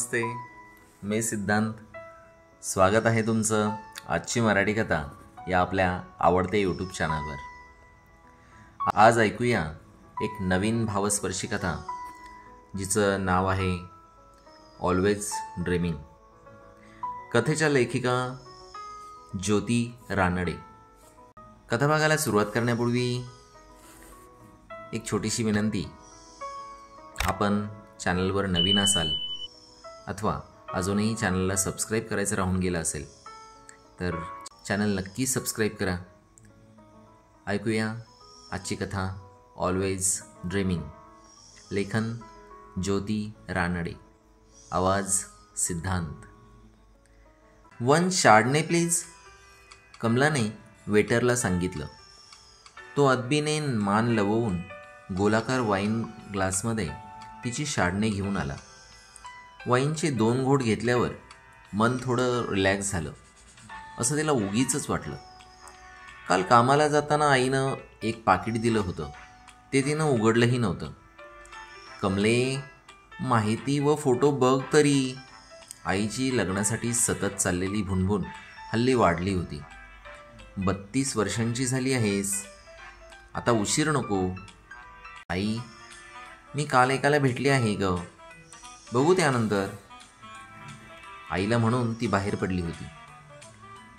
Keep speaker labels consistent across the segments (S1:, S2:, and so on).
S1: नमस्ते, मी सिद्धांत. स्वागत आहे तुमचं आजची मराठी कथा या आपल्या आवडत्या यूट्यूब चॅनलवर. आज ऐकूया एक नवीन भावस्पर्शी कथा जिचं नाव आहे ऑलवेज ड्रीमिंग. कथेच्या लेखिका ज्योती रानडे. कथा बघायला सुरुवात करण्यापूर्वी एक छोटीशी विनंती. आपण चॅनलवर नवीन असाल अथवा अजूनही चॅनलला सबस्क्राईब करायचं राहून गेलं असेल तर चॅनल नक्की सबस्क्राईब करा. ऐकूया आजची कथा ऑलवेज ड्रीमिंग. लेखन ज्योती रानडे, आवाज सिद्धांत. वन शार्डने प्लीज, कमलाने वेटरला सांगितलं. तो अदबीने मान लववून गोलाकार वाईन ग्लासमध्ये तिची शार्डने घेऊन आला. वाईनचे 2 घोट घेतल्यावर मन थोडं रिलॅक्स झालं असं तिला उगीचच वाटलं. काल कामाला जाताना आईनं एक पाकिट दिलं होतं, ते तिनं उघडलंही नव्हतं. कमले, माहिती व फोटो बघ तरी. आईची लग्नासाठी सतत चाललेली भुणभुण हल्ली वाढली होती. 32 वर्षांची झाली आहेस, आता उशीर नको. आई, मी काल एकाला भेटली आहे ग, बघू त्यानंतर. आईला म्हणून ती बाहेर पडली होती.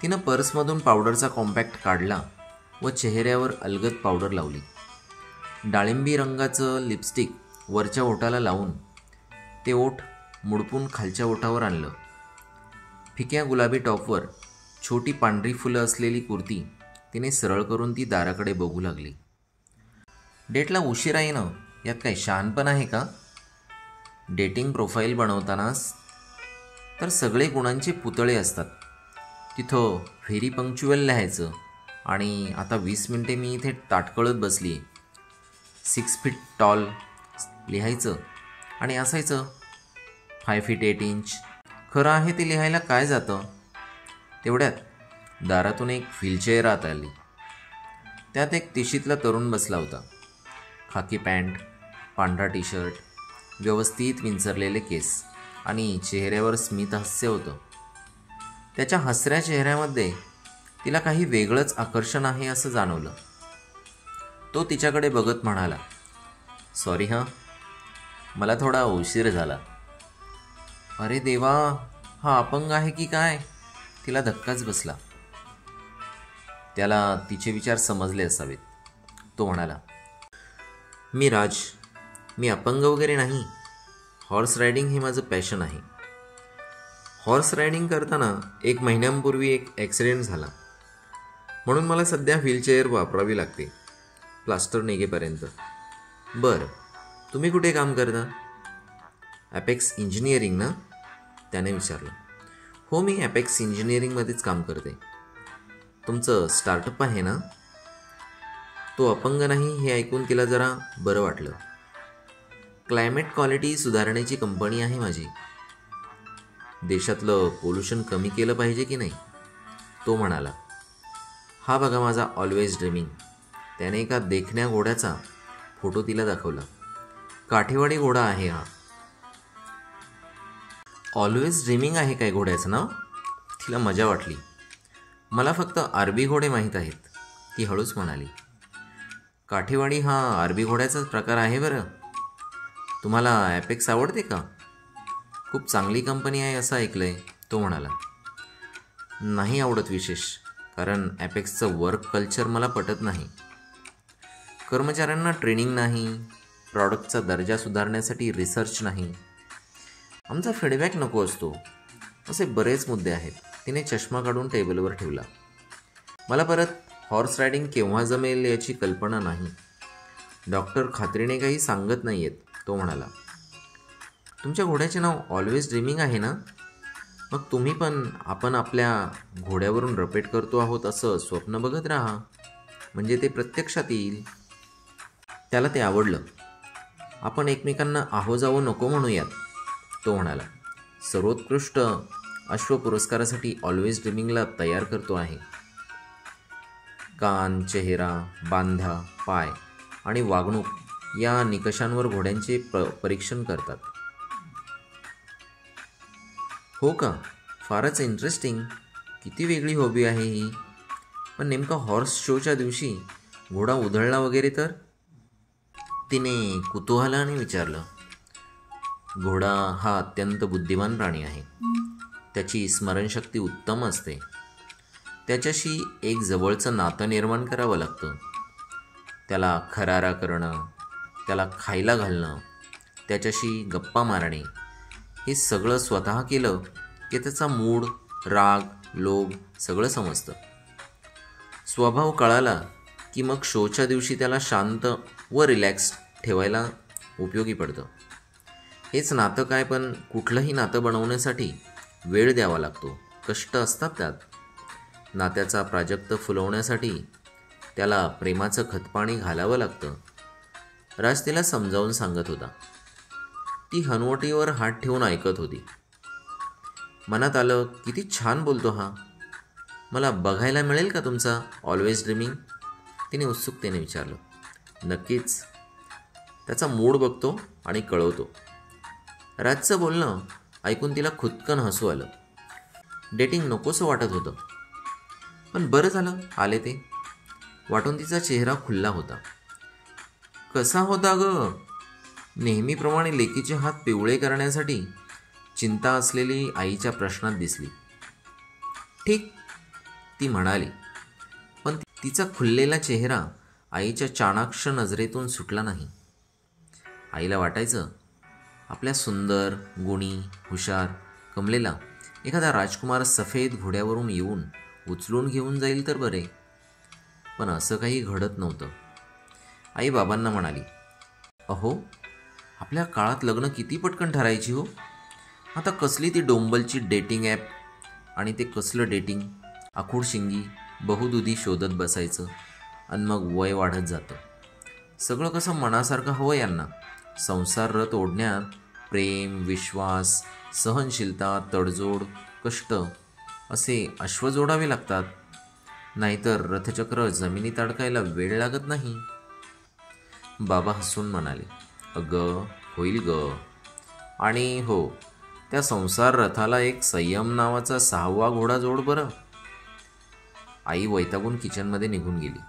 S1: तिनं पर्समधून पावडरचा कॉम्पॅक्ट काढला व चेहऱ्यावर अलगद पावडर लावली. डाळिंबी रंगाचं लिपस्टिक वरच्या ओठाला लावून ते ओठ मुडपून खालच्या ओठावर आणलं. फिक्या गुलाबी टॉपवर छोटी पांढरी फुलं असलेली कुर्ती तिने सरळ करून ती दाराकडे बघू लागली. डेटला उशिरा येणं यात काय शहाणपण आहे का? डेटिंग प्रोफाईल बनवतानाच तर सगळे गुणांचे पुतळे असतात. तिथं व्हेरी पंक्च्युअल लिहायचं आणि आता 20 मिनटे मी इथे ताटकळत बसली आहे. 6 फीट टॉल लिहायचं आणि असायचं 5 फीट 8 इंच. खरं आहे ते लिहायला काय जातं. तेवढ्यात दारातून एक व्हीलचेअर आत आली. त्यात एक तिशीतला तरुण बसला होता. खाकी पॅन्ट, पांढरा टी शर्ट, व्यवस्थित विंचरलेले केस आणि चेहऱ्यावर स्मित हास्य होतं. त्याच्या हसऱ्या चेहऱ्यामध्ये तिला काही वेगळंच आकर्षण आहे असं जाणवलं. तो तिच्याकडे बघत म्हणाला, सॉरी हां, मला थोडा उशीर झाला. अरे देवा, हा अपंग आहे की काय? तिला धक्काच बसला. त्याला तिचे विचार समजले असावेत. तो म्हणाला, मी राज, मी अपंग वगैरे नाही. हॉर्स रायडिंग हे माझं पॅशन आहे. हॉर्स रायडिंग करताना 1 महिन्यांपूर्वी एक ॲक्सिडेंट झाला, म्हणून मला सध्या व्हीलचेअर वापरावी लागते प्लास्टर निघेपर्यंत. बरं, तुम्ही कुठे काम करता? ॲपेक्स इंजिनिअरिंग ना? त्याने विचारलं. हो, मी ॲपेक्स इंजिनिअरिंगमध्येच काम करते. तुमचं स्टार्टअप आहे ना? तो अपंग नाही हे ऐकून तिला जरा बरं वाटलं. क्लायमेट क्वालिटी सुधारण्याची कंपनी आहे माझी. देशातलं पोल्युशन कमी केलं पाहिजे की नाही? तो म्हणाला. हा बघा माझा ऑलवेज ड्रीमिंग. त्याने एका देखण्या घोड्याचा फोटो तिला दाखवला. काठेवाडी घोडा आहे हा. ऑलवेज ड्रीमिंग आहे काय घोड्याचं नाव? तिला मजा वाटली. मला फक्त आरबी घोडे माहीत आहेत, ती हळूच म्हणाली. काठेवाडी हा आरबी घोड्याचाच प्रकार आहे बरं. तुम्हाला ॲपेक्स आवडते का? खूप चांगली कंपनी आहे असं ऐकलंय, तो म्हणाला. नाही आवडत विशेष, कारण ॲपेक्सचं वर्क कल्चर मला पटत नाही. कर्मचाऱ्यांना ट्रेनिंग नाही, प्रॉडक्टचा दर्जा सुधारण्यासाठी रिसर्च नाही, आमचा फीडबॅक नको असतो, असे बरेच मुद्दे आहेत. तिने चष्मा काढून टेबलवर ठेवला. मला परत हॉर्स रायडिंग केव्हा जमेल याची कल्पना नाही. डॉक्टर खात्रीने काही सांगत नाही आहेत, तो म्हणाला. तुमच्या घोड्याचे नाव ऑलवेज ड्रीमिंग आहे ना? मग तुम्ही पण आपण आपल्या घोड्यावरून रपेट करतो आहोत असं स्वप्न बघत राहा, म्हणजे ते प्रत्यक्षात येईल. त्याला ते आवडलं. आपण एकमेकांना आहो जावो नको म्हणूयात, तो म्हणाला. सर्वोत्कृष्ट अश्व पुरस्कारासाठी ऑलवेज ड्रीमिंगला तयार करतो आहे. कान, चेहरा, बांधा, पाय आणि वागणूक या निकषांवर घोड्यांचे परीक्षण करतात. हो का? फारच इंटरेस्टिंग. किती वेगळी हॉबी आहे ही. पण नेमका हॉर्स शोच्या दिवशी घोडा उधळला वगैरे तर? तिने कुतूहलाने विचारलं. घोडा हा अत्यंत बुद्धिमान प्राणी आहे. त्याची स्मरणशक्ती उत्तम असते. त्याच्याशी एक जवळचं नातं निर्माण करावं लागतं. त्याला खरारा करणं, त्याला खायला घालणं, त्याच्याशी गप्पा मारणे, हे सगळं स्वतः केलं की त्याचा मूड, राग, लोभ सगळं समजतं. स्वभाव कळाला की मग शोच्या दिवशी त्याला शांत व रिलॅक्स ठेवायला उपयोगी पडतं. हेच नातं काय, पण कुठलंही नातं बनवण्यासाठी वेळ द्यावा लागतो, कष्ट असतात त्यात. नात्याचा प्राजक्त फुलवण्यासाठी त्याला प्रेमाचं खतपाणी घालावं लागतं. राज तिला समजावून सांगत होता. ती हनुवटीवर हात ठेवून ऐकत होती. मनात आलं, किती छान बोलतो हा. मला बघायला मिळेल का तुमचा ऑलवेज ड्रीमिंग? तिने उत्सुकतेने विचारलं. नक्कीच. त्याचा मूड बघतो आणि कळवतो. राजचं बोलणं ऐकून तिला खुदकन हसू आलं. डेटिंग नकोसं वाटत होतं, पण बरं झालं आले ते. वाटून तिचा चेहरा खुलला होता. कसा होता ग? नेहमीप्रमाणे लेकीचे हात पिवळे करण्यासाठी चिंता असलेली आईच्या प्रश्नात दिसली. ठीक, ती म्हणाली. पण तिचा खुललेला चेहरा आईच्या चाणाक्ष नजरेतून सुटला नाही. आईला वाटायचं, आपल्या सुंदर, गुणी, हुशार कमलेला एखादा राजकुमार सफेद घोड्यावरून येऊन उचलून घेऊन जाईल तर बरे. पण असं काही घडत नव्हतं. आई बाबांना म्हणाली, अहो, आपल्या काळात लग्न किती पटकन ठरायची हो. आता कसली ती डोंबलची डेटिंग ॲप आणि ते कसलं डेटिंग. आखूड शिंगी बहुदुधी शोधत बसायचं आणि मग वय वाढत जातं. सगळं कसं मनासारखं हवं यांना. संसार रथ ओढण्यात प्रेम, विश्वास, सहनशीलता, तडजोड, कष्ट असे अश्व जोडावे लागतात. नाहीतर रथचक्र जमिनीत अडकायला वेळ लागत नाही. बाबा हसून म्हणाले, अगं होईल ग. आणि हो, त्या संसार रथाला एक संयम नावाचा 6वा घोडा जोड बरं. आई वैतागून किचनमध्ये निघून गेली.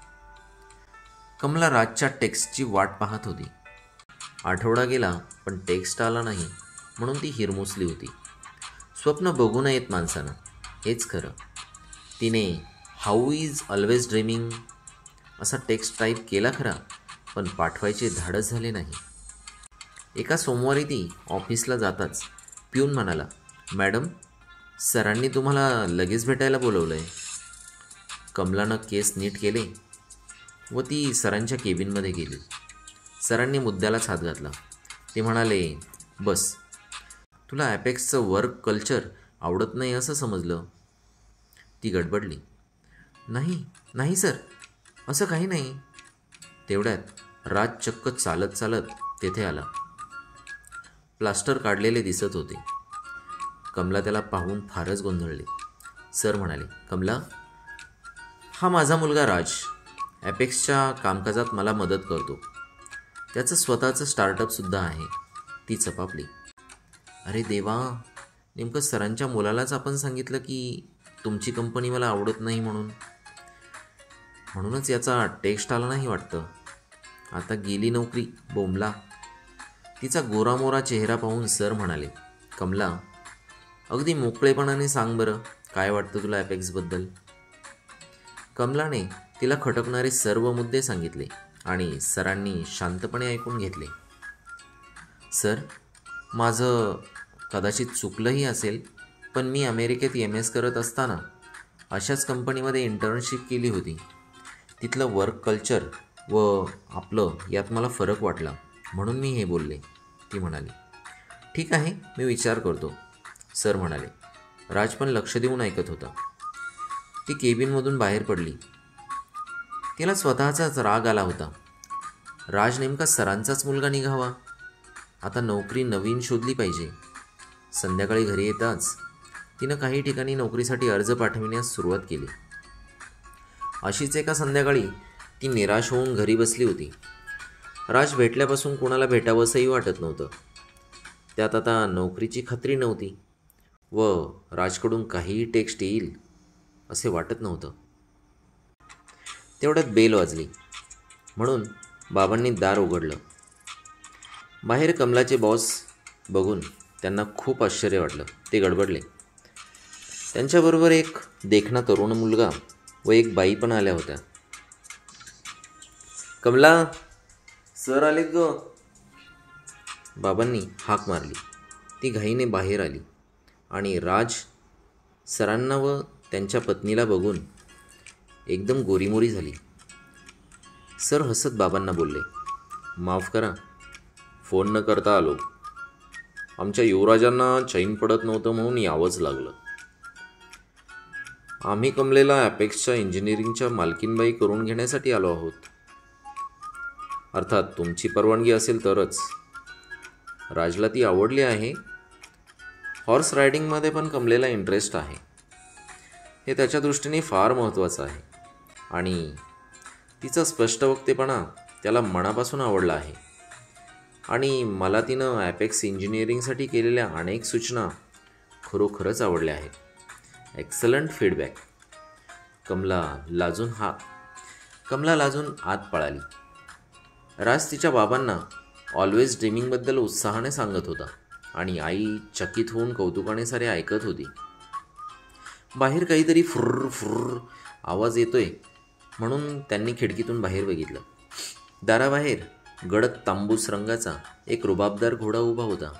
S1: कमला राजच्या टेक्स्टची वाट पाहत होती. आठवडा गेला पण टेक्स्ट आला नाही, म्हणून ती हिरमुसली होती. स्वप्न बघू नयेत माणसानं, हेच खरं. तिने हाऊ इज ऑलवेज ड्रीमिंग असा टेक्स्ट टाईप केला खरा, पण पाठवायचे धाडस झाले नाही. एका सोमवारी ती ऑफिसला जाताच पिऊन म्हणाला, मॅडम, सरांनी तुम्हाला लगेच भेटायला बोलवलं आहे. कमलानं केस नीट केले व ती सरांच्या केबिनमध्ये गेली. सरांनी मुद्द्यालाच हात घातला. ते म्हणाले, बस, तुला ॲपेक्सचं वर्क कल्चर आवडत नाही असं समजलं. ती गडबडली. नाही सर, असं काही नाही. तेवढ्यात राज चक्क चालत चालत तेथे आला. प्लास्टर काढलेले दिसत होते. कमला त्याला पाहून फारच गोंधळली. सर म्हणाले, कमला, हा माझा मुलगा राज ॲपेक्सच्या कामकाजात मला मदत करतो. त्याचं स्वतःचं स्टार्टअपसुद्धा आहे. ती चपापली. अरे देवा, नेमकं सरांच्या मुलालाच आपण सांगितलं की तुमची कंपनी मला आवडत नाही म्हणूनच याचा टेक्स्ट आला नाही वाटतं. आता गेली नोकरी, बोंबला. तिचा गोरामोरा चेहरा पाहून सर म्हणाले, कमला, अगदी मोकळेपणाने सांग बरं, काय वाटतं तुला ॲपेक्सबद्दल. कमलाने तिला खटकणारे सर्व मुद्दे सांगितले आणि सरांनी शांतपणे ऐकून घेतले. सर, माझं कदाचित चुकलंही असेल, पण मी अमेरिकेत MS करत असताना अशाच कंपनीमध्ये इंटर्नशिप केली होती. तिथलं वर्क कल्चर व आपलं यात मला फरक वाटला, म्हणून मी हे बोलले, ती म्हणाली. ठीक आहे, मी विचार करतो, सर म्हणाले. राज पण लक्ष देऊन ऐकत होता. ती केबिनमधून बाहेर पडली. तिला स्वतःचाच राग आला होता. राज नेमका सरांचाच मुलगा निघावा. आता नोकरी नवीन शोधली पाहिजे. संध्याकाळी घरी येताच तिनं काही ठिकाणी नोकरीसाठी अर्ज पाठविण्यास सुरुवात केली. अशीच एका संध्याकाळी ती निराश होऊन घरी बसली होती. राज भेटल्यापासून कोणाला भेटावंसंही वाटत नव्हतं. त्यात आता नोकरीची खात्री नव्हती. व राजकडून काहीही टेक्स्ट येईल असे वाटत नव्हतं. तेवढ्यात बेल वाजली म्हणून बाबांनी दार उघडलं. बाहेर कमलाचे बॉस बघून त्यांना खूप आश्चर्य वाटलं. ते गडबडले. त्यांच्याबरोबर एक देखणा तरुण मुलगा व एक बाई पण आल्या होत्या. कमला, सर आलेत ग. बाबांनी हाक मारली. ती घाईने बाहेर आली आणि राज सरांना व त्यांच्या पत्नीला बघून एकदम गोरीमोरी झाली. सर हसत बाबांना बोलले, माफ करा, फोन न करता आलो. आमच्या युवराजांना चैन पडत नव्हतं म्हणून यावंच लागलं. आम्ही कमलेला ॲपेक्सच्या इंजिनिअरिंगच्या मालकीनबाई करून घेण्यासाठी आलो आहोत. अर्थात तुमची परवानगी असेल तरच. राजला ती आवडली आहे. हॉर्स रायडिंगमध्ये पण कमलेला इंटरेस्ट आहे. हे त्याच्या दृष्टीने फार महत्त्वाचं आहे आणि तिचा स्पष्ट वक्तेपणा त्याला मनापासून आवडला आहे. आणि मला तिनं ॲपेक्स इंजिनिअरिंगसाठी केलेल्या अनेक सूचना खरोखरच आवडल्या आहेत. Excellent feedback. कमला लाजून आत पळाली. राज तिच्या बाबांना ऑलवेज ड्रीमिंगबद्दल उत्साहाने सांगत होता आणि आई चकित होऊन कौतुकाने सारे ऐकत होती. बाहेर काहीतरी फुर्र फुर्र आवाज येतोय म्हणून त्यांनी खिडकीतून बाहेर बघितलं. दाराबाहेर गडद तांबूस रंगाचा एक रुबाबदार घोडा उभा होता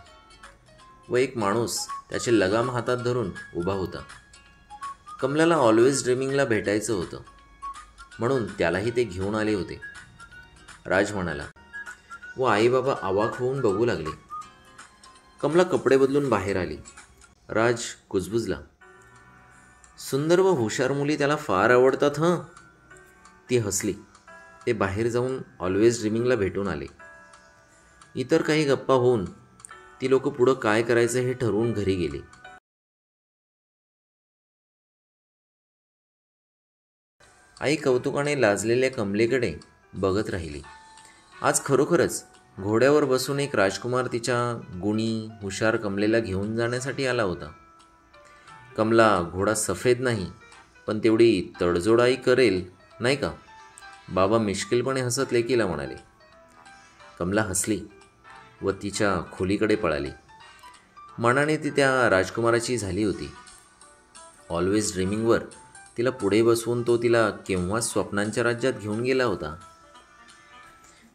S1: व एक माणूस त्याचे लगाम हातात धरून उभा होता. कमलाला ऑलवेज ड्रीमिंगला भेटायचं होतं म्हणून त्यालाही ते घेऊन आले होते, राज म्हणाला व आई बाबा अवाक होऊन बघू लागले. कमला कपडे बदलून बाहेर आली. राज कुजबुजला. सुंदर व हुशार मुली त्याला फार आवडतात हं. ती हसली. ते बाहेर जाऊन ऑलवेज ड्रीमिंगला भेटून आले. इतर काही गप्पा होऊन ती लोक पुढं काय करायचं हे ठरवून घरी गेली. आई कौतुकाने लाजलेल्या कमलेकडे बघत राहिली. आज खरोखरच घोड्यावर बसून एक राजकुमार तिच्या गुणी हुशार कमलेला घेऊन जाण्यासाठी आला होता. कमला घोडा सफेद नाही पण तेवढी तडजोडाई करेल नाही का? बाबा मिश्किलपणे हसत लेकीला म्हणाले. कमला हसली व तिच्या खोलीकडे पळाली. मनाने ती त्या राजकुमाराची झाली होती. ऑलवेज ड्रीमिंगवर तिला पुढे बसवून तो तिला केव्हाच स्वप्नांच्या राज्यात घेऊन गेला होता.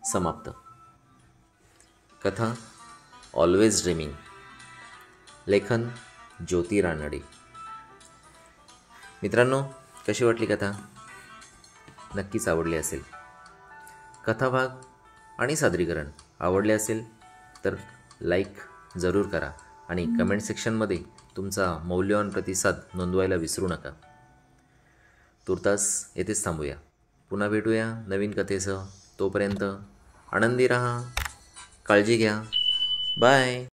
S1: समाप्त. कथा ऑलवेज ड्रीमिंग. लेखन ज्योती रानडे. मित्रांनो, कशी वाटली कथा? नक्कीच आवडली असेल. कथाभाग आणि सादरीकरण आवडले असेल तर लाईक जरूर करा आणि कमेंट सेक्शनमध्ये तुमचा मौल्यवान प्रतिसाद नोंदवायला विसरू नका. तुर्तास येथेच थांबूया. पुन्हा भेटूया नवीन कथेसह. तोपर्यंत आनंदी राहा, काळजी घ्या. बाय.